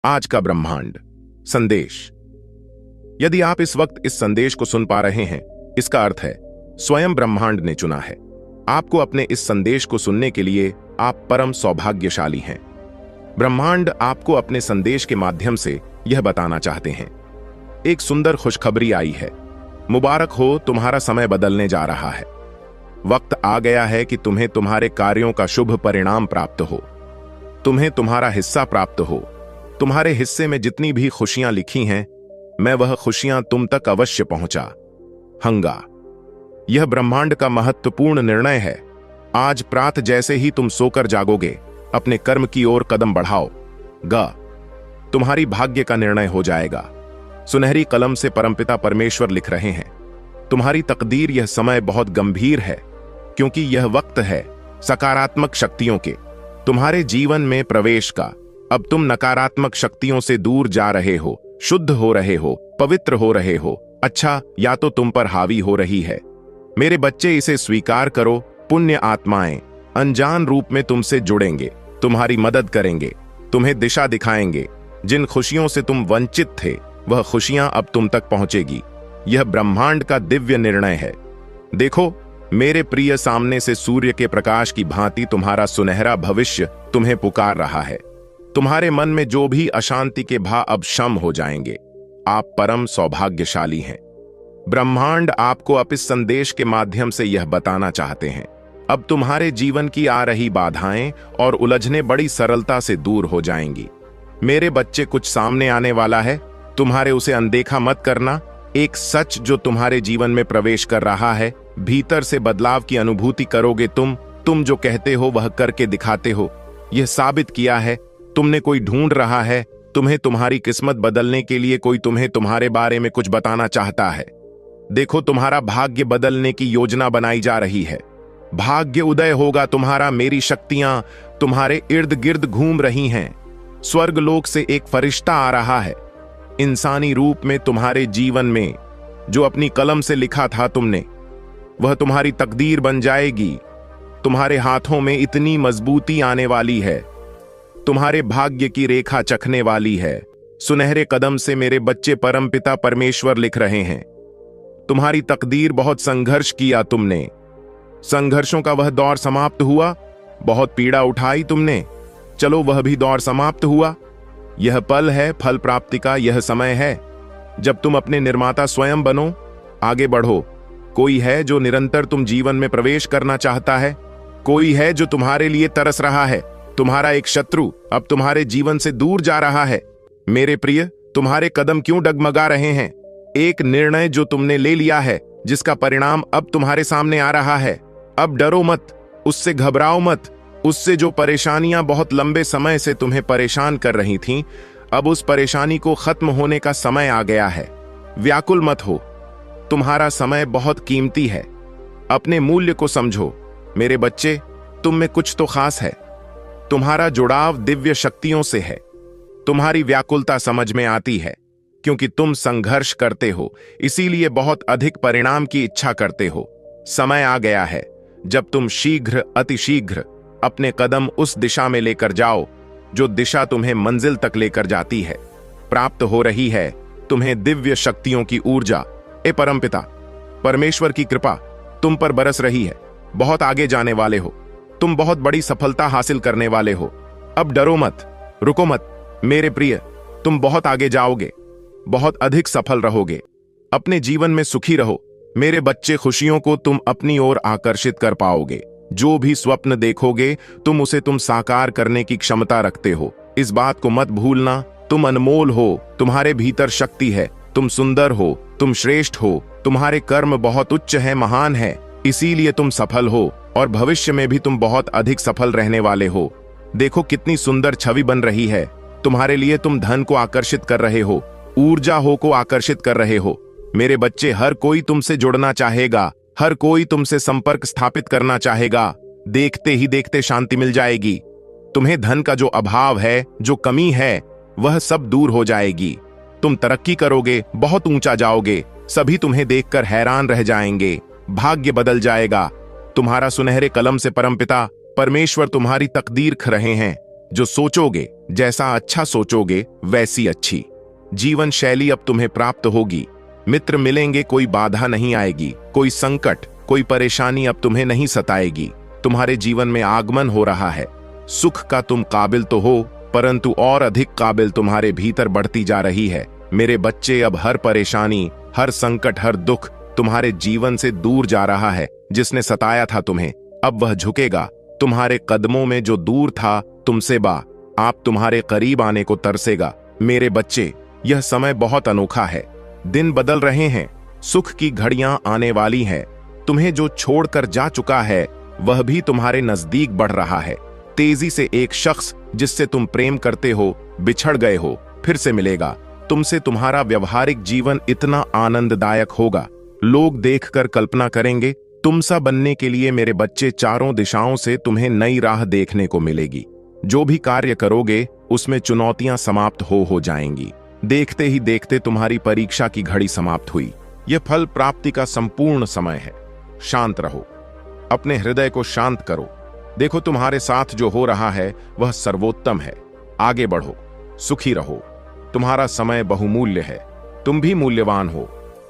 आज का ब्रह्मांड संदेश। यदि आप इस वक्त इस संदेश को सुन पा रहे हैं, इसका अर्थ है स्वयं ब्रह्मांड ने चुना है आपको अपने इस संदेश को सुनने के लिए। आप परम सौभाग्यशाली हैं। ब्रह्मांड आपको अपने संदेश के माध्यम से यह बताना चाहते हैं, एक सुंदर खुशखबरी आई है। मुबारक हो, तुम्हारा समय बदलने जा रहा है। वक्त आ गया है कि तुम्हें तुम्हारे कार्यों का शुभ परिणाम प्राप्त हो, तुम्हें तुम्हारा हिस्सा प्राप्त हो। तुम्हारे हिस्से में जितनी भी खुशियां लिखी हैं, मैं वह खुशियां तुम तक अवश्य पहुंचा हंगा। यह ब्रह्मांड का महत्वपूर्ण निर्णय है। आज प्रात जैसे ही तुम सोकर जागोगे, अपने कर्म की ओर कदम बढ़ाओ गा। तुम्हारी भाग्य का निर्णय हो जाएगा। सुनहरी कलम से परमपिता परमेश्वर लिख रहे हैं, तुम्हारी तकदीर। यह समय बहुत गंभीर है, क्योंकि यह वक्त है सकारात्मक शक्तियों के तुम्हारे जीवन में प्रवेश का। अब तुम नकारात्मक शक्तियों से दूर जा रहे हो, शुद्ध हो रहे हो, पवित्र हो रहे हो। अच्छा, या तो तुम पर हावी हो रही है। मेरे बच्चे, इसे स्वीकार करो। पुण्य आत्माएं अनजान रूप में तुमसे जुड़ेंगे, तुम्हारी मदद करेंगे, तुम्हें दिशा दिखाएंगे। जिन खुशियों से तुम वंचित थे, वह खुशियां अब तुम तक पहुंचेगी। यह ब्रह्मांड का दिव्य निर्णय है। देखो मेरे प्रिय, सामने से सूर्य के प्रकाश की भांति तुम्हारा सुनहरा भविष्य तुम्हें पुकार रहा है। तुम्हारे मन में जो भी अशांति के भाव अब शम हो जाएंगे। आप परम सौभाग्यशाली हैं। ब्रह्मांड आपको अब इस संदेश के माध्यम से यह बताना चाहते हैं, अब तुम्हारे जीवन की आ रही बाधाएं और उलझनें बड़ी सरलता से दूर हो जाएंगी। मेरे बच्चे, कुछ सामने आने वाला है, तुम्हारे उसे अनदेखा मत करना। एक सच जो तुम्हारे जीवन में प्रवेश कर रहा है, भीतर से बदलाव की अनुभूति करोगे तुम जो कहते हो वह करके दिखाते हो। यह साबित किया है तुमने कोई ढूंढ रहा है। तुम्हें तुम्हारी किस्मत बदलने के लिए कोई तुम्हें तुम्हारे बारे में कुछ बताना चाहता है। देखो, तुम्हारा भाग्य बदलने की योजना बनाई जा रही है। भाग्य उदय होगा तुम्हारा। मेरी शक्तियां तुम्हारे इर्द गिर्द घूम रही हैं। स्वर्गलोक से एक फरिश्ता आ रहा है, इंसानी रूप में तुम्हारे जीवन में। जो अपनी कलम से लिखा था तुमने, वह तुम्हारी तकदीर बन जाएगी। तुम्हारे हाथों में इतनी मजबूती आने वाली है, तुम्हारे भाग्य की रेखा चखने वाली है। सुनहरे कदम से मेरे बच्चे, परमपिता परमेश्वर लिख रहे हैं, तुम्हारी तकदीर। बहुत संघर्ष किया तुमने, संघर्षों का वह दौर समाप्त हुआ। बहुत पीड़ा उठाई तुमने, चलो वह भी दौर समाप्त हुआ। यह पल है फल प्राप्ति का। यह समय है जब तुम अपने निर्माता स्वयं बनो, आगे बढ़ो। कोई है जो निरंतर तुम जीवन में प्रवेश करना चाहता है। कोई है जो तुम्हारे लिए तरस रहा है। तुम्हारा एक शत्रु अब तुम्हारे जीवन से दूर जा रहा है। मेरे प्रिय, तुम्हारे कदम क्यों डगमगा रहे हैं? एक निर्णय जो तुमने ले लिया है, जिसका परिणाम अब तुम्हारे सामने आ रहा है। अब डरो मत, उससे घबराओ मत। उससे जो परेशानियां बहुत लंबे समय से तुम्हें परेशान कर रही थीं, अब उस परेशानी को खत्म होने का समय आ गया है। व्याकुल मत हो, तुम्हारा समय बहुत कीमती है। अपने मूल्य को समझो। मेरे बच्चे, तुम में कुछ तो खास है। तुम्हारा जुड़ाव दिव्य शक्तियों से है। तुम्हारी व्याकुलता समझ में आती है, क्योंकि तुम संघर्ष करते हो, इसीलिए बहुत अधिक परिणाम की इच्छा करते हो। समय आ गया है जब तुम शीघ्र, अतिशीघ्र अपने कदम उस दिशा में लेकर जाओ जो दिशा तुम्हें मंजिल तक लेकर जाती है। प्राप्त हो रही है तुम्हें दिव्य शक्तियों की ऊर्जा। ए परमपिता परमेश्वर की कृपा तुम पर बरस रही है। बहुत आगे जाने वाले हो तुम, बहुत बड़ी सफलता हासिल करने वाले हो। अब डरो मत, रुको मत मेरे प्रिय, तुम बहुत आगे जाओगे, बहुत अधिक सफल रहोगे। अपने जीवन में सुखी रहो मेरे बच्चे। खुशियों को तुम अपनी ओर आकर्षित कर पाओगे। जो भी स्वप्न देखोगे तुम साकार करने की क्षमता रखते हो। इस बात को मत भूलना, तुम अनमोल हो। तुम्हारे भीतर शक्ति है। तुम सुंदर हो, तुम श्रेष्ठ हो। तुम्हारे कर्म बहुत उच्च है, महान है, इसीलिए तुम सफल हो और भविष्य में भी तुम बहुत अधिक सफल रहने वाले हो। देखो कितनी सुंदर छवि बन रही है तुम्हारे लिए। तुम धन को आकर्षित कर रहे हो, ऊर्जा हो को आकर्षित कर रहे हो। मेरे बच्चे, हर कोई तुमसे जुड़ना चाहेगा, हर कोई तुमसे संपर्क स्थापित करना चाहेगा। देखते ही देखते शांति मिल जाएगी। तुम्हें धन का जो अभाव है, जो कमी है, वह सब दूर हो जाएगी। तुम तरक्की करोगे, बहुत ऊंचा जाओगे। सभी तुम्हें देखकर हैरान रह जाएंगे। भाग्य बदल जाएगा। तुम्हारा सुनहरे कलम से परमपिता परमेश्वर तुम्हारी तकदीर लिख रहे हैं। जो सोचोगे, जैसा अच्छा सोचोगे वैसी अच्छी जीवन शैली अब तुम्हें प्राप्त होगी। मित्र मिलेंगे, कोई बाधा नहीं आएगी, कोई संकट, कोई परेशानी अब तुम्हें नहीं सताएगी। तुम्हारे जीवन में आगमन हो रहा है। सुख का तुम काबिल तो हो, परंतु और अधिक काबिल तुम्हारे भीतर बढ़ती जा रही है। मेरे बच्चे, अब हर परेशानी, हर संकट, हर दुख तुम्हारे जीवन से दूर जा रहा है। जिसने सताया था तुम्हें, अब वह झुकेगा। तुम्हारे कदमों में जो दूर था तुमसे आप तुम्हारे करीब आने को तरसेगा। मेरे बच्चे, यह समय बहुत अनोखा है। दिन बदल रहे हैं, सुख की घड़ियां आने वाली हैं। तुम्हें जो छोड़कर जा चुका है वह भी तुम्हारे नजदीक बढ़ रहा है। तेजी से एक शख्स जिससे तुम प्रेम करते हो, बिछड़ गए हो, फिर से मिलेगा। तुमसे तुम्हारा व्यवहारिक जीवन इतना आनंददायक होगा, लोग देखकर कल्पना करेंगे तुम सा बनने के लिए। मेरे बच्चे, चारों दिशाओं से तुम्हें नई राह देखने को मिलेगी। जो भी कार्य करोगे उसमें चुनौतियां समाप्त हो जाएंगी। देखते ही देखते तुम्हारी परीक्षा की घड़ी समाप्त हुई। यह फल प्राप्ति का संपूर्ण समय है। शांत रहो, अपने हृदय को शांत करो। देखो, तुम्हारे साथ जो हो रहा है वह सर्वोत्तम है। आगे बढ़ो, सुखी रहो। तुम्हारा समय बहुमूल्य है, तुम भी मूल्यवान हो।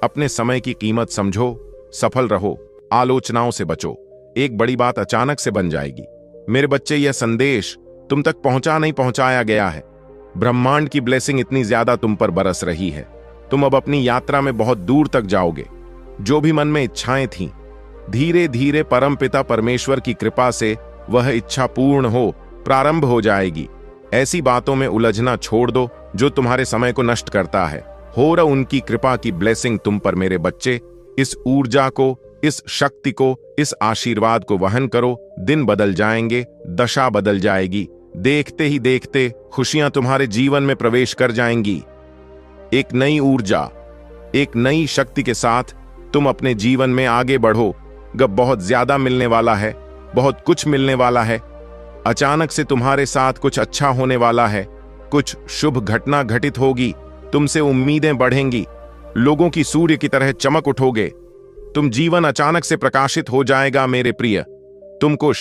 अपने समय की कीमत समझो, सफल रहो, आलोचनाओं से बचो। एक बड़ी बात अचानक से बन जाएगी। मेरे बच्चे, यह संदेश तुम तक पहुंचाया गया है। ब्रह्मांड की ब्लेसिंग इतनी ज्यादा तुम पर बरस रही है। तुम अब अपनी यात्रा में बहुत दूर तक जाओगे। जो भी मन में इच्छाएं थीं, धीरे धीरे परमपिता परमेश्वर की कृपा से वह इच्छा पूर्ण हो, प्रारंभ हो जाएगी। ऐसी बातों में उलझना छोड़ दो जो तुम्हारे समय को नष्ट करता है। हो रहा उनकी कृपा की ब्लेसिंग तुम पर। मेरे बच्चे, इस ऊर्जा को, इस शक्ति को, इस आशीर्वाद को वहन करो। दिन बदल जाएंगे, दशा बदल जाएगी। देखते ही देखते खुशियां तुम्हारे जीवन में प्रवेश कर जाएंगी। एक नई ऊर्जा, एक नई शक्ति के साथ तुम अपने जीवन में आगे बढ़ो। गब बहुत ज्यादा मिलने वाला है, बहुत कुछ मिलने वाला है। अचानक से तुम्हारे साथ कुछ अच्छा होने वाला है, कुछ शुभ घटना घटित होगी। तुमसे उम्मीदें बढ़ेंगी, लोगों की सूर्य की तरह चमक उठोगे। तुम जीवन अचानक से प्रकाशित हो जाएगा। मेरे प्रिय, तुमको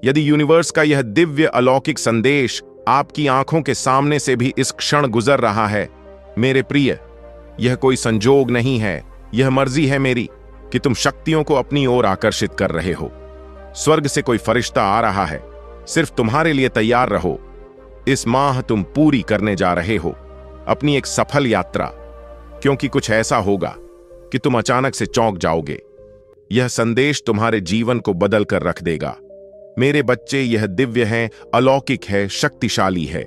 यदि यूनिवर्स का यह दिव्य अलौकिक संदेश आपकी आंखों के सामने से भी इस क्षण गुजर रहा है, मेरे प्रिय, यह कोई संजोग नहीं है, यह मर्जी है मेरी कि तुम शक्तियों को अपनी ओर आकर्षित कर रहे हो। स्वर्ग से कोई फरिश्ता आ रहा है, सिर्फ तुम्हारे लिए तैयार रहो। इस माह तुम पूरी करने जा रहे हो अपनी एक सफल यात्रा, क्योंकि कुछ ऐसा होगा कि तुम अचानक से चौंक जाओगे। यह संदेश तुम्हारे जीवन को बदल कर रख देगा। मेरे बच्चे, यह दिव्य है, अलौकिक है, शक्तिशाली है।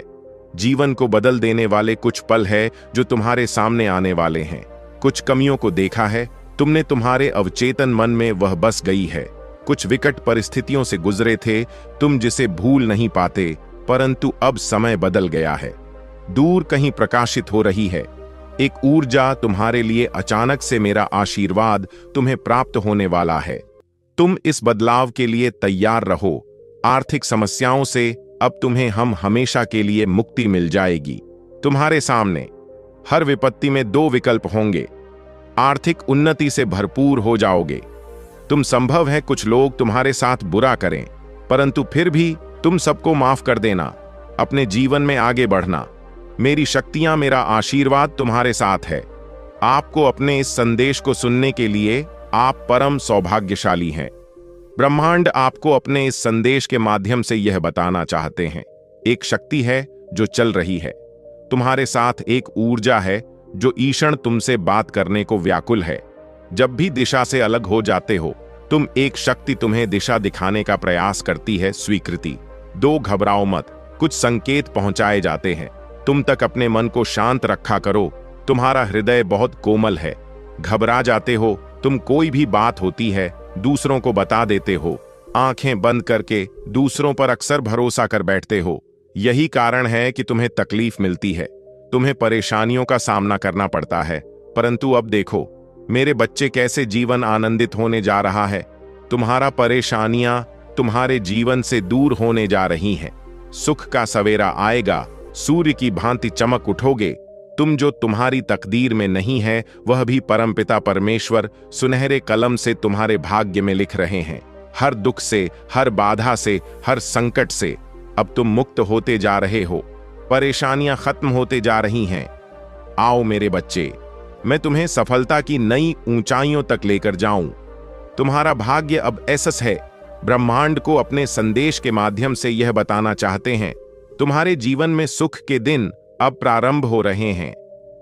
जीवन को बदल देने वाले कुछ पल है जो तुम्हारे सामने आने वाले हैं। कुछ कमियों को देखा है तुमने, तुम्हारे अवचेतन मन में वह बस गई है। कुछ विकट परिस्थितियों से गुजरे थे तुम, जिसे भूल नहीं पाते, परंतु अब समय बदल गया है। दूर कहीं प्रकाशित हो रही है एक ऊर्जा तुम्हारे लिए। अचानक से मेरा आशीर्वाद तुम्हें प्राप्त होने वाला है। तुम इस बदलाव के लिए तैयार रहो। आर्थिक समस्याओं से अब तुम्हें हम हमेशा के लिए मुक्ति मिल जाएगी। तुम्हारे सामने हर विपत्ति में दो विकल्प होंगे। आर्थिक उन्नति से भरपूर हो जाओगे। तुम, संभव है कुछ लोग तुम्हारे साथ बुरा करें, परंतु फिर भी तुम सबको माफ कर देना, अपने जीवन में आगे बढ़ना। मेरी शक्तियां, मेरा आशीर्वाद तुम्हारे साथ है। आपको अपने इस संदेश को सुनने के लिए आप परम सौभाग्यशाली हैं। ब्रह्मांड आपको अपने इस संदेश के माध्यम से यह बताना चाहते हैं, एक शक्ति है जो चल रही है तुम्हारे साथ। एक ऊर्जा है जो ईशण तुमसे बात करने को व्याकुल है। जब भी दिशा से अलग हो जाते हो तुम, एक शक्ति तुम्हें दिशा दिखाने का प्रयास करती है। स्वीकृति दो, घबराओ मत, कुछ संकेत पहुंचाए जाते हैं। तुम तक अपने मन को शांत रखा करो। तुम्हारा हृदय बहुत कोमल है। घबरा जाते हो तुम, कोई भी बात होती है दूसरों को बता देते हो। आंखें बंद करके दूसरों पर अक्सर भरोसा कर बैठते हो। यही कारण है कि तुम्हें तकलीफ मिलती है, तुम्हें परेशानियों का सामना करना पड़ता है। परंतु अब देखो मेरे बच्चे, कैसे जीवन आनंदित होने जा रहा है। तुम्हारा परेशानियां तुम्हारे जीवन से दूर होने जा रही हैं। सुख का सवेरा आएगा, सूर्य की भांति चमक उठोगे। तुम, जो तुम्हारी तकदीर में नहीं है, वह भी परमपिता परमेश्वर सुनहरे कलम से तुम्हारे भाग्य में लिख रहे हैं। हर दुख से, हर बाधा से, हर संकट से अब तुम मुक्त होते जा रहे हो, परेशानियां खत्म होते जा रही हैं। आओ मेरे बच्चे, मैं तुम्हें सफलता की नई ऊंचाइयों तक लेकर जाऊं। तुम्हारा भाग्य अब ऐसा है। ब्रह्मांड को अपने संदेश के माध्यम से यह बताना चाहते हैं, तुम्हारे जीवन में सुख के दिन अब प्रारंभ हो रहे हैं,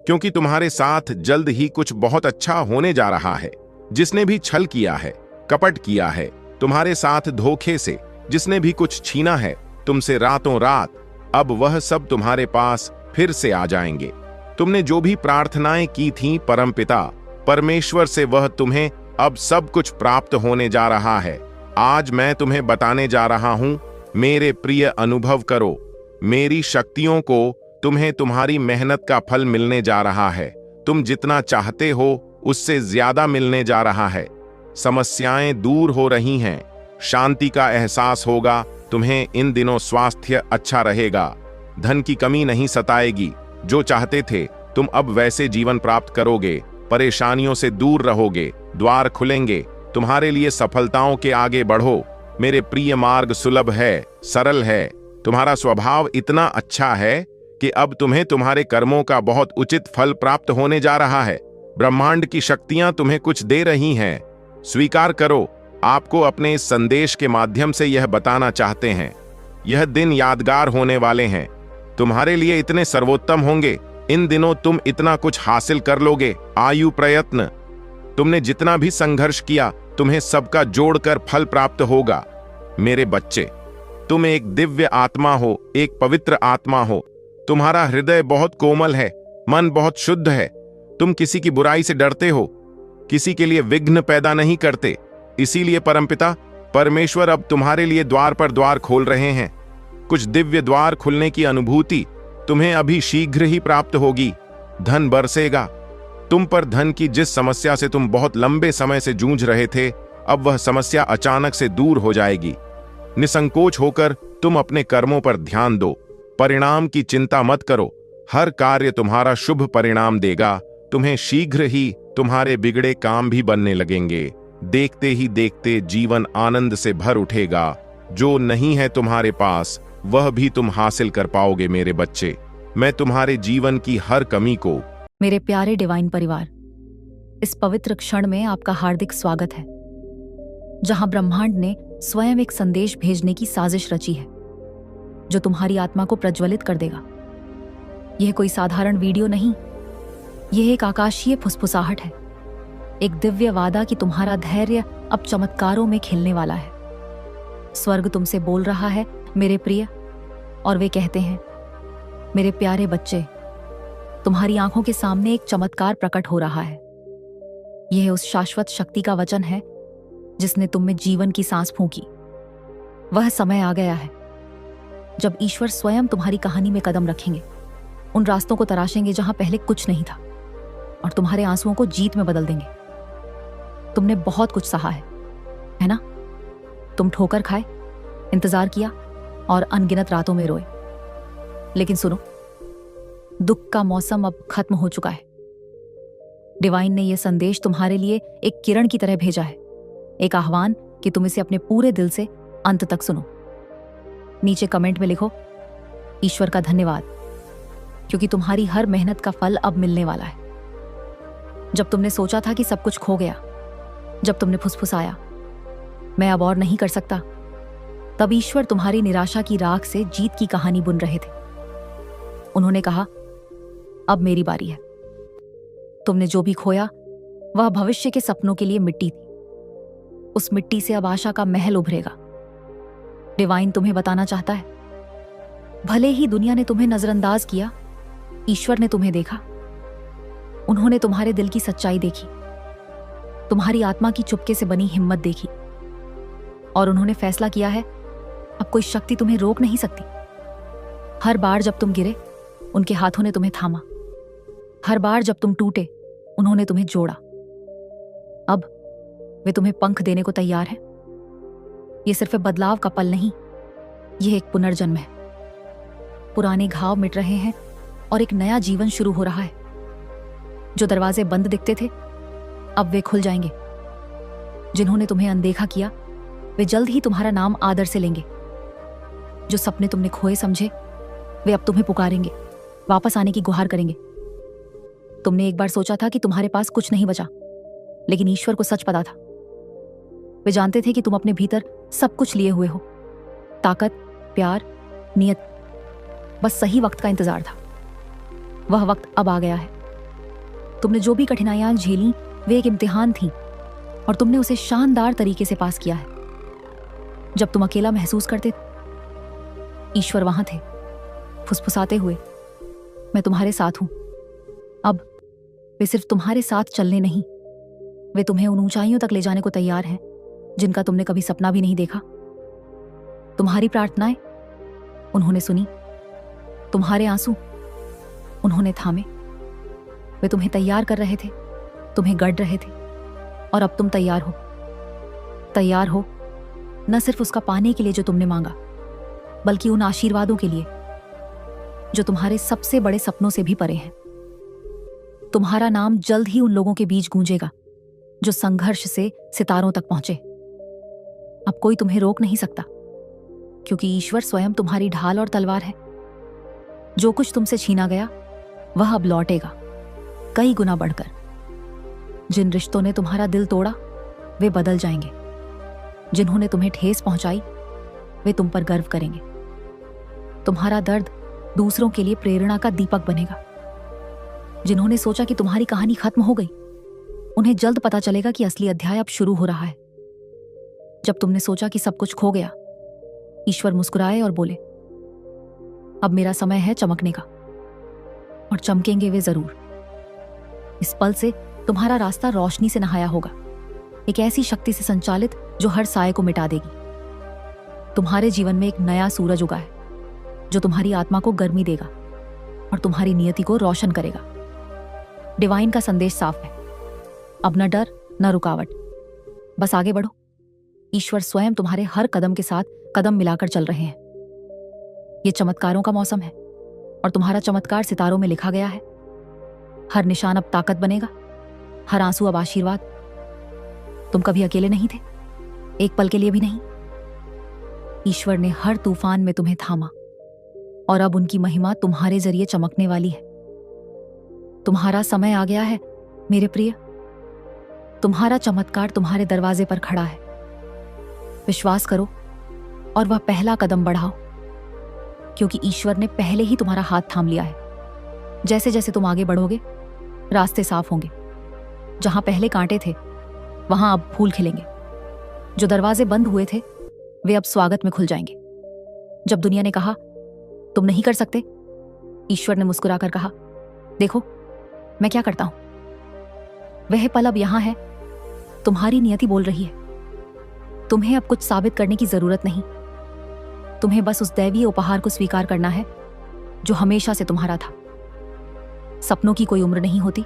क्योंकि तुम्हारे साथ जल्द ही कुछ बहुत अच्छा होने जा रहा है। जिसने भी छल किया है, कपट किया है तुम्हारे साथ धोखे से, जिसने भी कुछ छीना है तुमसे रातों रात, अब वह सब तुम्हारे पास फिर से आ जाएंगे। तुमने जो भी प्रार्थनाएं की थीं परमपिता परमेश्वर से, वह तुम्हें अब सब कुछ प्राप्त होने जा रहा है। आज मैं तुम्हें बताने जा रहा हूं, मेरे प्रिय, अनुभव करो मेरी शक्तियों को। तुम्हें तुम्हारी मेहनत का फल मिलने जा रहा है। तुम जितना चाहते हो उससे ज्यादा मिलने जा रहा है। समस्याएं दूर हो रही हैं, शांति का एहसास होगा। तुम्हें इन दिनों स्वास्थ्य अच्छा रहेगा, धन की कमी नहीं सताएगी। जो चाहते थे तुम अब वैसे जीवन प्राप्त करोगे, परेशानियों से दूर रहोगे, द्वार खुलेंगे तुम्हारे लिए। सफलताओं के आगे बढ़ो मेरे प्रिय, मार्ग सुलभ है, सरल है। तुम्हारा स्वभाव इतना अच्छा है कि अब तुम्हें तुम्हारे कर्मों का बहुत उचित फल प्राप्त होने जा रहा है। ब्रह्मांड की शक्तियां तुम्हें कुछ दे रही हैं, स्वीकार करो। आपको अपने इस संदेश के माध्यम से यह बताना चाहते हैं, यह दिन यादगार होने वाले हैं, तुम्हारे लिए इतने सर्वोत्तम होंगे। इन दिनों तुम इतना कुछ हासिल कर लोगे। आयु प्रयत्न, तुमने जितना भी संघर्ष किया तुम्हें सबका जोड़कर फल प्राप्त होगा। मेरे बच्चे, तुम एक दिव्य आत्मा हो, एक पवित्र आत्मा हो। तुम्हारा हृदय बहुत कोमल है, मन बहुत शुद्ध है। तुम किसी की बुराई से डरते हो, किसी के लिए विघ्न पैदा नहीं करते। इसीलिए परमपिता परमेश्वर अब तुम्हारे लिए द्वार पर द्वार खोल रहे हैं। कुछ दिव्य द्वार खुलने की अनुभूति तुम्हें अभी शीघ्र ही प्राप्त होगी। धन बरसेगा। तुम पर धन की जिस समस्या से तुम बहुत लंबे समय से जूझ रहे थे, अब वह समस्या अचानक से दूर हो जाएगी। निसंकोच होकर तुम अपने कर्मों पर ध्यान दो, परिणाम की चिंता मत करो। हर कार्य तुम्हारा शुभ परिणाम देगा। तुम्हें शीघ्र ही तुम्हारे बिगड़े काम भी बनने लगेंगे। देखते ही देखते जीवन आनंद से भर उठेगा। जो नहीं है तुम्हारे पास वह भी तुम हासिल कर पाओगे। मेरे बच्चे, मैं तुम्हारे जीवन की हर कमी को। मेरे प्यारे डिवाइन परिवार, इस पवित्र क्षण में आपका हार्दिक स्वागत है, जहां ब्रह्मांड ने स्वयं एक संदेश भेजने की साजिश रची है जो तुम्हारी आत्मा को प्रज्वलित कर देगा। यह कोई साधारण वीडियो नहीं, यह एक आकाशीय फुसफुसाहट है, एक दिव्य वादा कि तुम्हारा धैर्य अब चमत्कारों में खिलने वाला है। स्वर्ग तुमसे बोल रहा है मेरे प्रिय, और वे कहते हैं, मेरे प्यारे बच्चे, तुम्हारी आंखों के सामने एक चमत्कार प्रकट हो रहा है। यह उस शाश्वत शक्ति का वचन है जिसने तुम में जीवन की सांस फूंकी। वह समय आ गया है जब ईश्वर स्वयं तुम्हारी कहानी में कदम रखेंगे, उन रास्तों को तराशेंगे जहां पहले कुछ नहीं था, और तुम्हारे आंसुओं को जीत में बदल देंगे। तुमने बहुत कुछ सहा है ना? तुम ठोकर खाए, इंतजार किया और अनगिनत रातों में रोए। लेकिन सुनो, दुख का मौसम अब खत्म हो चुका है। डिवाइन ने यह संदेश तुम्हारे लिए एक किरण की तरह भेजा है, एक आह्वान कि तुम इसे अपने पूरे दिल से अंत तक सुनो। नीचे कमेंट में लिखो, ईश्वर का धन्यवाद, क्योंकि तुम्हारी हर मेहनत का फल अब मिलने वाला है। जब तुमने सोचा था कि सब कुछ खो गया, जब तुमने फुसफुसाया, मैं अब और नहीं कर सकता, तब ईश्वर तुम्हारी निराशा की राख से जीत की कहानी बुन रहे थे। उन्होंने कहा, अब मेरी बारी है। तुमने जो भी खोया वह भविष्य के सपनों के लिए मिट्टी थी। उस मिट्टी से अब आशा का महल उभरेगा। डिवाइन तुम्हें बताना चाहता है, भले ही दुनिया ने तुम्हें नजरअंदाज किया, ईश्वर ने तुम्हें देखा। उन्होंने तुम्हारे दिल की सच्चाई देखी, तुम्हारी आत्मा की चुपके से बनी हिम्मत देखी, और उन्होंने फैसला किया है, अब कोई शक्ति तुम्हें रोक नहीं सकती। हर बार जब तुम गिरे, उनके हाथों ने तुम्हें थामा। हर बार जब तुम टूटे, उन्होंने तुम्हें जोड़ा। अब वे तुम्हें पंख देने को तैयार हैं। यह सिर्फ बदलाव का पल नहीं, यह एक पुनर्जन्म है। पुराने घाव मिट रहे हैं और एक नया जीवन शुरू हो रहा है। जो दरवाजे बंद दिखते थे, अब वे खुल जाएंगे। जिन्होंने तुम्हें अनदेखा किया, वे जल्द ही तुम्हारा नाम आदर से लेंगे। जो सपने तुमने खोए समझे वे अब तुम्हें पुकारेंगे, वापस आने की गुहार करेंगे। तुमने एक बार सोचा था कि तुम्हारे पास कुछ नहीं बचा, लेकिन ईश्वर को सच पता था। वे जानते थे कि तुम अपने भीतर सब कुछ लिए हुए हो, ताकत, प्यार, नियत। बस सही वक्त का इंतजार था। वह वक्त अब आ गया है। तुमने जो भी कठिनाइयां झेली वे एक इम्तिहान थी और तुमने उसे शानदार तरीके से पास किया है। जब तुम अकेला महसूस करते ईश्वर वहां थे, फुसफुसाते हुए, मैं तुम्हारे साथ हूं। अब वे सिर्फ तुम्हारे साथ चलने नहीं, वे तुम्हें उन ऊंचाइयों तक ले जाने को तैयार हैं जिनका तुमने कभी सपना भी नहीं देखा। तुम्हारी प्रार्थनाएं उन्होंने सुनी, तुम्हारे आंसू उन्होंने थामे। वे तुम्हें तैयार कर रहे थे, तुम्हें गढ़ रहे थे, और अब तुम तैयार हो। तैयार हो न सिर्फ उसका पाने के लिए जो तुमने मांगा, बल्कि उन आशीर्वादों के लिए जो तुम्हारे सबसे बड़े सपनों से भी परे हैं। तुम्हारा नाम जल्द ही उन लोगों के बीच गूंजेगा जो संघर्ष से सितारों तक पहुंचे। अब कोई तुम्हें रोक नहीं सकता, क्योंकि ईश्वर स्वयं तुम्हारी ढाल और तलवार है। जो कुछ तुमसे छीना गया वह अब लौटेगा, कई गुना बढ़कर। जिन रिश्तों ने तुम्हारा दिल तोड़ा वे बदल जाएंगे। जिन्होंने तुम्हें ठेस पहुंचाई वे तुम पर गर्व करेंगे। तुम्हारा दर्द दूसरों के लिए प्रेरणा का दीपक बनेगा। जिन्होंने सोचा कि तुम्हारी कहानी खत्म हो गई, उन्हें जल्द पता चलेगा कि असली अध्याय अब शुरू हो रहा है। जब तुमने सोचा कि सब कुछ खो गया, ईश्वर मुस्कुराए और बोले, अब मेरा समय है चमकने का, और चमकेंगे वे जरूर। इस पल से तुम्हारा रास्ता रोशनी से नहाया होगा, एक ऐसी शक्ति से संचालित जो हर साए को मिटा देगी। तुम्हारे जीवन में एक नया सूरज उगा है जो तुम्हारी आत्मा को गर्मी देगा और तुम्हारी नियति को रोशन करेगा। डिवाइन का संदेश साफ है, अब न डर न रुकावट, बस आगे बढ़ो। ईश्वर स्वयं तुम्हारे हर कदम के साथ कदम मिलाकर चल रहे हैं। ये चमत्कारों का मौसम है और तुम्हारा चमत्कार सितारों में लिखा गया है। हर निशान अब ताकत बनेगा, हर आंसू अब आशीर्वाद। तुम कभी अकेले नहीं थे, एक पल के लिए भी नहीं। ईश्वर ने हर तूफान में तुम्हें थामा और अब उनकी महिमा तुम्हारे जरिए चमकने वाली है। तुम्हारा समय आ गया है मेरे प्रिय। तुम्हारा चमत्कार तुम्हारे दरवाजे पर खड़ा है। विश्वास करो और वह पहला कदम बढ़ाओ, क्योंकि ईश्वर ने पहले ही तुम्हारा हाथ थाम लिया है। जैसे जैसे तुम आगे बढ़ोगे, रास्ते साफ होंगे। जहां पहले कांटे थे वहां अब फूल खिलेंगे। जो दरवाजे बंद हुए थे वे अब स्वागत में खुल जाएंगे। जब दुनिया ने कहा तुम नहीं कर सकते, ईश्वर ने मुस्कुराकर कहा, देखो मैं क्या करता हूं। वह पल अब यहां है। तुम्हारी नियति बोल रही है। तुम्हें अब कुछ साबित करने की जरूरत नहीं। तुम्हें बस उस दैवीय उपहार को स्वीकार करना है जो हमेशा से तुम्हारा था। सपनों की कोई उम्र नहीं होती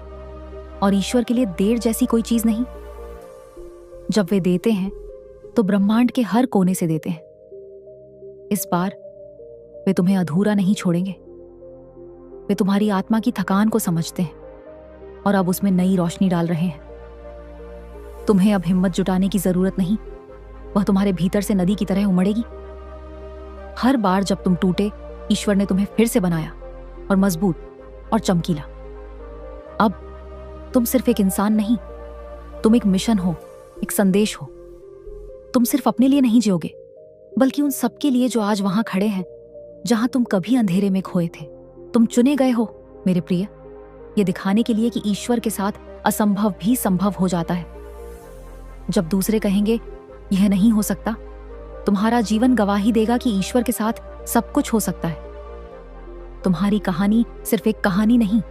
और ईश्वर के लिए देर जैसी कोई चीज नहीं। जब वे देते हैं तो ब्रह्मांड के हर कोने से देते हैं। इस बार वे तुम्हें अधूरा नहीं छोड़ेंगे। वे तुम्हारी आत्मा की थकान को समझते हैं और अब उसमें नई रोशनी डाल रहे हैं। तुम्हें अब हिम्मत जुटाने की जरूरत नहीं, वह तुम्हारे भीतर से नदी की तरह उमड़ेगी। हर बार जब तुम टूटे, ईश्वर ने तुम्हें फिर से बनाया और मजबूत और चमकीला। अब तुम सिर्फ एक इंसान नहीं, तुम एक मिशन हो, एक संदेश हो। तुम सिर्फ अपने लिए नहीं जियोगे, बल्कि उन सबके लिए जो आज वहां खड़े हैं जहां तुम कभी अंधेरे में खोए थे। तुम चुने गए हो मेरे प्रिय, ये दिखाने के लिए कि ईश्वर के साथ असंभव भी संभव हो जाता है। जब दूसरे कहेंगे यह नहीं हो सकता, तुम्हारा जीवन गवाही देगा कि ईश्वर के साथ सब कुछ हो सकता है। तुम्हारी कहानी सिर्फ एक कहानी नहीं,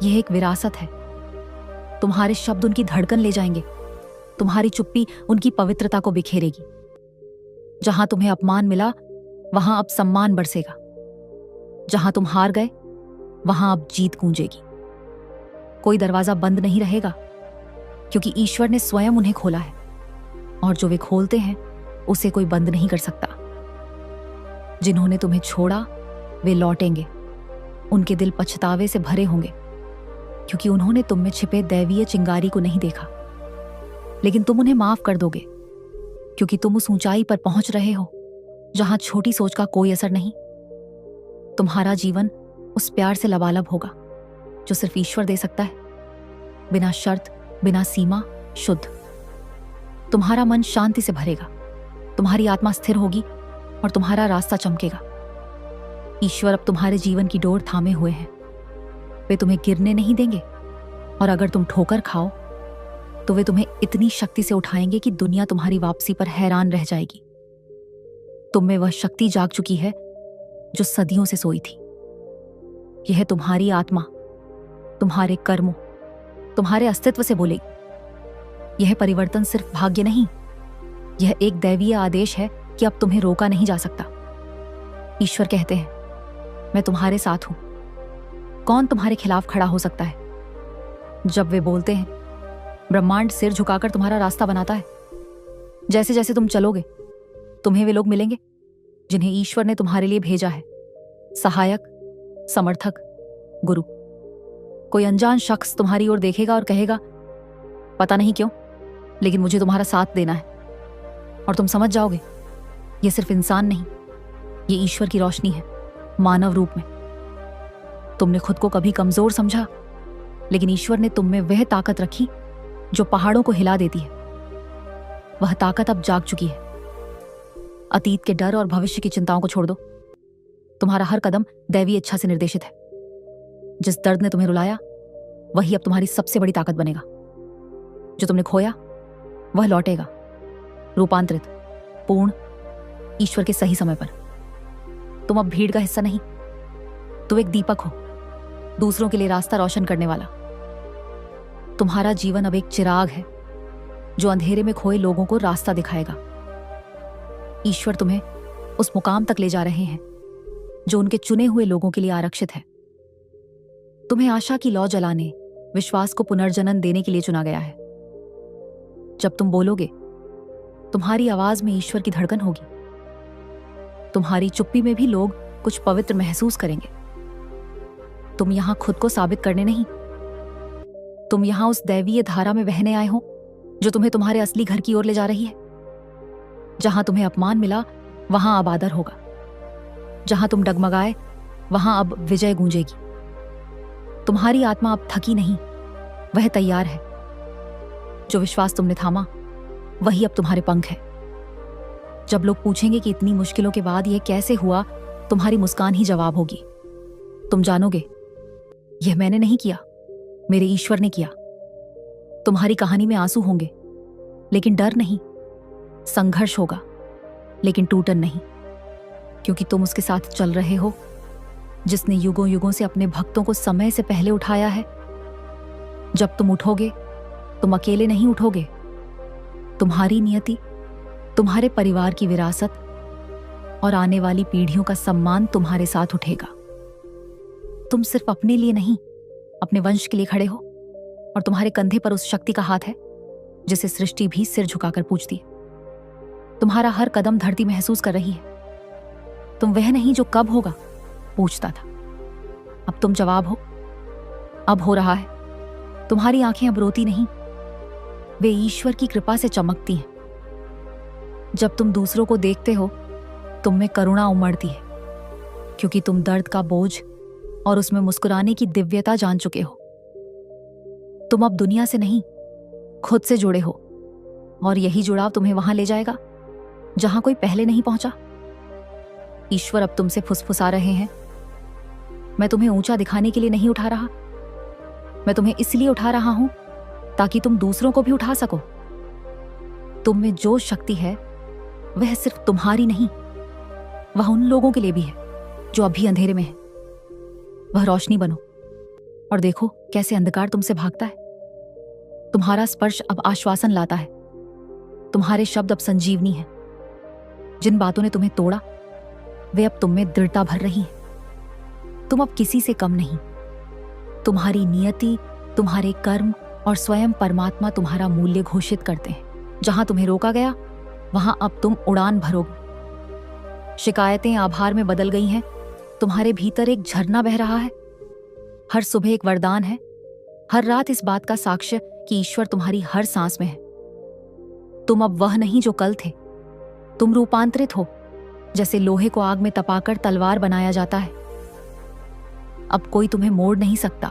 यह एक विरासत है। तुम्हारे शब्द उनकी धड़कन ले जाएंगे, तुम्हारी चुप्पी उनकी पवित्रता को बिखेरेगी। जहां तुम्हें अपमान मिला वहां अब सम्मान बरसेगा। जहां तुम हार गए वहां अब जीत गूंजेगी। कोई दरवाजा बंद नहीं रहेगा, क्योंकि ईश्वर ने स्वयं उन्हें खोला है, और जो वे खोलते हैं उसे कोई बंद नहीं कर सकता। जिन्होंने तुम्हें छोड़ा वे लौटेंगे। उनके दिल पछतावे से भरे होंगे, क्योंकि उन्होंने तुम में छिपे दैवीय चिंगारी को नहीं देखा। लेकिन तुम उन्हें माफ कर दोगे, क्योंकि तुम उस ऊंचाई पर पहुंच रहे हो जहां छोटी सोच का कोई असर नहीं। तुम्हारा जीवन उस प्यार से लबालब होगा जो सिर्फ ईश्वर दे सकता है, बिना शर्त, बिना सीमा, शुद्ध। तुम्हारा मन शांति से भरेगा, तुम्हारी आत्मा स्थिर होगी और तुम्हारा रास्ता चमकेगा। ईश्वर अब तुम्हारे जीवन की डोर थामे हुए हैं। वे तुम्हें गिरने नहीं देंगे, और अगर तुम ठोकर खाओ तो वे तुम्हें इतनी शक्ति से उठाएंगे कि दुनिया तुम्हारी वापसी पर हैरान रह जाएगी। तुम में वह शक्ति जाग चुकी है जो सदियों से सोई थी। यह तुम्हारी आत्मा तुम्हारे कर्मों, तुम्हारे अस्तित्व से बोलेगी। यह परिवर्तन सिर्फ भाग्य नहीं, यह एक दैवीय आदेश है कि अब तुम्हें रोका नहीं जा सकता। ईश्वर कहते हैं, मैं तुम्हारे साथ हूं। कौन तुम्हारे खिलाफ खड़ा हो सकता है? जब वे बोलते हैं, ब्रह्मांड सिर झुकाकर तुम्हारा रास्ता बनाता है। जैसे जैसे तुम चलोगे, तुम्हें वे लोग मिलेंगे जिन्हें ईश्वर ने तुम्हारे लिए भेजा है। सहायक, समर्थक, गुरु। कोई अनजान शख्स तुम्हारी ओर देखेगा और कहेगा, पता नहीं क्यों, लेकिन मुझे तुम्हारा साथ देना है। और तुम समझ जाओगे, यह सिर्फ इंसान नहीं, ये ईश्वर की रोशनी है, मानव रूप में। तुमने खुद को कभी कमजोर समझा, लेकिन ईश्वर ने तुम में वह ताकत रखी जो पहाड़ों को हिला देती है। वह ताकत अब जाग चुकी है। अतीत के डर और भविष्य की चिंताओं को छोड़ दो। तुम्हारा हर कदम दैवीय इच्छा से निर्देशित है। जिस दर्द ने तुम्हें रुलाया, वही अब तुम्हारी सबसे बड़ी ताकत बनेगा। जो तुमने खोया, वह लौटेगा, रूपांतरित, पूर्ण, ईश्वर के सही समय पर। तुम अब भीड़ का हिस्सा नहीं, तुम एक दीपक हो, दूसरों के लिए रास्ता रोशन करने वाला। तुम्हारा जीवन अब एक चिराग है जो अंधेरे में खोए लोगों को रास्ता दिखाएगा। ईश्वर तुम्हें उस मुकाम तक ले जा रहे हैं जो उनके चुने हुए लोगों के लिए आरक्षित है। तुम्हें आशा की लौ जलाने, विश्वास को पुनर्जन्म देने के लिए चुना गया है। जब तुम बोलोगे, तुम्हारी आवाज में ईश्वर की धड़कन होगी। तुम्हारी चुप्पी में भी लोग कुछ पवित्र महसूस करेंगे। तुम यहां खुद को साबित करने नहीं, तुम यहां उस दैवीय धारा में बहने आए हो जो तुम्हें तुम्हारे असली घर की ओर ले जा रही है। जहां तुम्हें अपमान मिला, वहां अब आदर होगा। जहां तुम डगमगाए, वहां अब विजय गूंजेगी। तुम्हारी आत्मा अब थकी नहीं, वह तैयार है। जो विश्वास तुमने थामा, वही अब तुम्हारे पंख है। जब लोग पूछेंगे कि इतनी मुश्किलों के बाद यह कैसे हुआ, तुम्हारी मुस्कान ही जवाब होगी। तुम जानोगे, यह मैंने नहीं किया, मेरे ईश्वर ने किया। तुम्हारी कहानी में आंसू होंगे, लेकिन डर नहीं। संघर्ष होगा, लेकिन टूटन नहीं, क्योंकि तुम उसके साथ चल रहे हो जिसने युगों युगों से अपने भक्तों को समय से पहले उठाया है। जब तुम उठोगे, तुम अकेले नहीं उठोगे। तुम्हारी नियति, तुम्हारे परिवार की विरासत और आने वाली पीढ़ियों का सम्मान तुम्हारे साथ उठेगा। तुम सिर्फ अपने लिए नहीं, अपने वंश के लिए खड़े हो, और तुम्हारे कंधे पर उस शक्ति का हाथ है जिसे सृष्टि भी सिर झुकाकर पूजती है। तुम्हारा हर कदम धरती महसूस कर रही है। तुम वह नहीं जो कब होगा पूछता था, अब तुम जवाब हो। अब हो रहा है। तुम्हारी आंखें अब रोती नहीं, वे ईश्वर की कृपा से चमकती हैं। जब तुम दूसरों को देखते हो, तुम में करुणा उमड़ती है, क्योंकि तुम दर्द का बोझ और उसमें मुस्कुराने की दिव्यता जान चुके हो। तुम अब दुनिया से नहीं, खुद से जुड़े हो, और यही जुड़ाव तुम्हें वहां ले जाएगा जहां कोई पहले नहीं पहुंचा। ईश्वर अब तुमसे फुसफुसा रहे हैं, मैं तुम्हें ऊंचा दिखाने के लिए नहीं उठा रहा, मैं तुम्हें इसलिए उठा रहा हूं ताकि तुम दूसरों को भी उठा सको। तुम में जो शक्ति है, वह सिर्फ तुम्हारी नहीं, वह उन लोगों के लिए भी है जो अभी अंधेरे में है। वह रोशनी बनो और देखो कैसे अंधकार तुमसे भागता है। तुम्हारा स्पर्श अब आश्वासन लाता है, तुम्हारे शब्द अब संजीवनी है। जिन बातों ने तुम्हें तोड़ा, वे अब तुम में दृढ़ता भर रही हैं। तुम अब किसी से कम नहीं। तुम्हारी नियति, तुम्हारे कर्म और स्वयं परमात्मा तुम्हारा मूल्य घोषित करते हैं। जहां तुम्हें रोका गया, वहां अब तुम उड़ान भरोगे। शिकायतें आभार में बदल गई हैं। तुम्हारे भीतर एक झरना बह रहा है। हर सुबह एक वरदान है, हर रात इस बात का साक्ष्य कि ईश्वर तुम्हारी हर सांस में है। तुम अब वह नहीं जो कल थे, तुम रूपांतरित हो, जैसे लोहे को आग में तपाकर तलवार बनाया जाता है। अब कोई तुम्हें मोड़ नहीं सकता,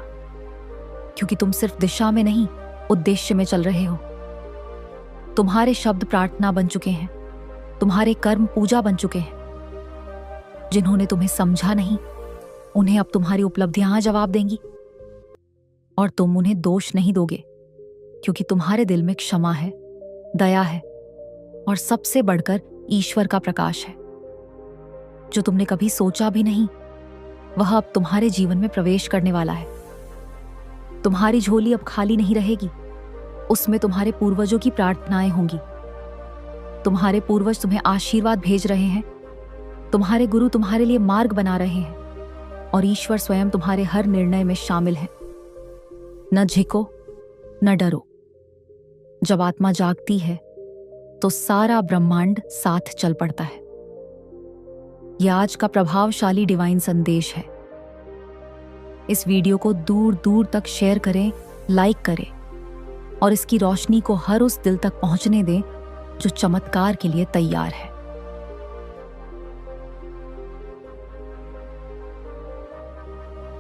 क्योंकि तुम सिर्फ दिशा में नहीं, उद्देश्य में चल रहे हो। तुम्हारे शब्द प्रार्थना बन चुके हैं, तुम्हारे कर्म पूजा बन चुके हैं। जिन्होंने तुम्हें समझा नहीं, उन्हें अब तुम्हारी उपलब्धियां जवाब देंगी, और तुम उन्हें दोष नहीं दोगे, क्योंकि तुम्हारे दिल में क्षमा है, दया है, और सबसे बढ़कर ईश्वर का प्रकाश है। जो तुमने कभी सोचा भी नहीं, वह अब तुम्हारे जीवन में प्रवेश करने वाला है। तुम्हारी झोली अब खाली नहीं रहेगी, उसमें तुम्हारे पूर्वजों की प्रार्थनाएं होंगी। तुम्हारे पूर्वज तुम्हें आशीर्वाद भेज रहे हैं, तुम्हारे गुरु तुम्हारे लिए मार्ग बना रहे हैं, और ईश्वर स्वयं तुम्हारे हर निर्णय में शामिल है। न झिको, न डरो। जब आत्मा जागती है तो सारा ब्रह्मांड साथ चल पड़ता है। यह आज का प्रभावशाली डिवाइन संदेश है। इस वीडियो को दूर दूर तक शेयर करें, लाइक करें, और इसकी रोशनी को हर उस दिल तक पहुंचने दें जो चमत्कार के लिए तैयार है।